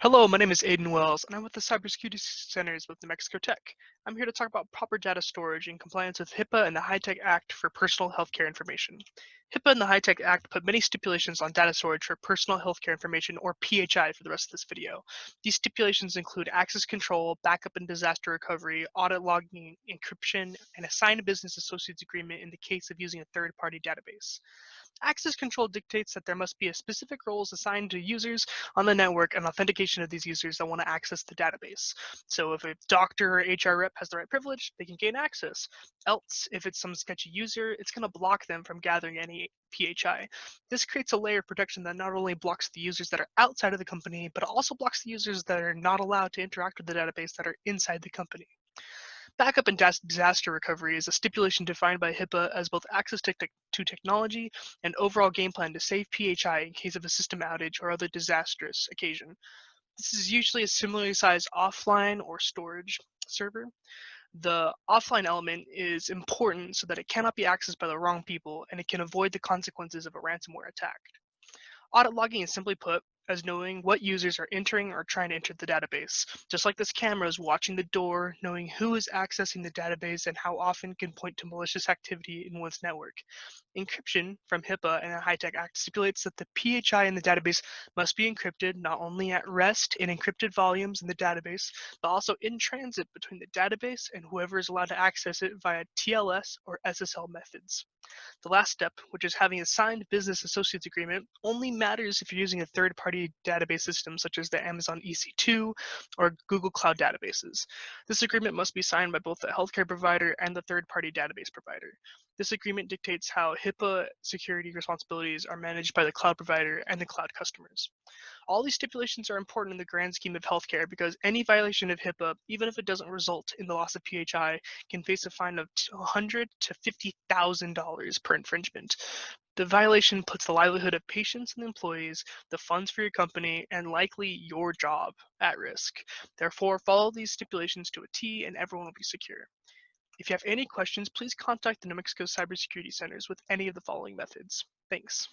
Hello, my name is Aiden Wells, and I'm with the Cybersecurity Centers with New Mexico Tech. I'm here to talk about proper data storage in compliance with HIPAA and the HITECH Act for personal healthcare information. HIPAA and the HITECH Act put many stipulations on data storage for personal healthcare information, or PHI, for the rest of this video. These stipulations include access control, backup and disaster recovery, audit logging, encryption, and a signed business associates agreement in the case of using a third-party database. Access control dictates that there must be a specific roles assigned to users on the network and authentication of these users that want to access the database. So if a doctor or HR rep has the right privilege, they can gain access. Else, if it's some sketchy user, it's going to block them from gathering any PHI. This creates a layer of protection that not only blocks the users that are outside of the company, but also blocks the users that are not allowed to interact with the database that are inside the company. Backup and disaster recovery is a stipulation defined by HIPAA as both access to technology and overall game plan to save PHI in case of a system outage or other disastrous occasion. This is usually a similarly sized offline or storage server. The offline element is important so that it cannot be accessed by the wrong people and it can avoid the consequences of a ransomware attack. Audit logging is simply put as knowing what users are entering or trying to enter the database. Just like this camera is watching the door, knowing who is accessing the database and how often can point to malicious activity in one's network. Encryption from HIPAA and the HITECH Act stipulates that the PHI in the database must be encrypted not only at rest in encrypted volumes in the database, but also in transit between the database and whoever is allowed to access it via TLS or SSL methods. The last step, which is having a signed business associates agreement, only matters if you're using a third-party database system such as the Amazon EC2 or Google Cloud databases. This agreement must be signed by both the healthcare provider and the third-party database provider. This agreement dictates how HIPAA security responsibilities are managed by the cloud provider and the cloud customers. All these stipulations are important in the grand scheme of healthcare because any violation of HIPAA, even if it doesn't result in the loss of PHI, can face a fine of $100 to $50,000 per infringement. The violation puts the livelihood of patients and employees, the funds for your company, and likely your job at risk. Therefore, follow these stipulations to a T and everyone will be secure. If you have any questions, please contact the New Mexico Cybersecurity Centers with any of the following methods. Thanks.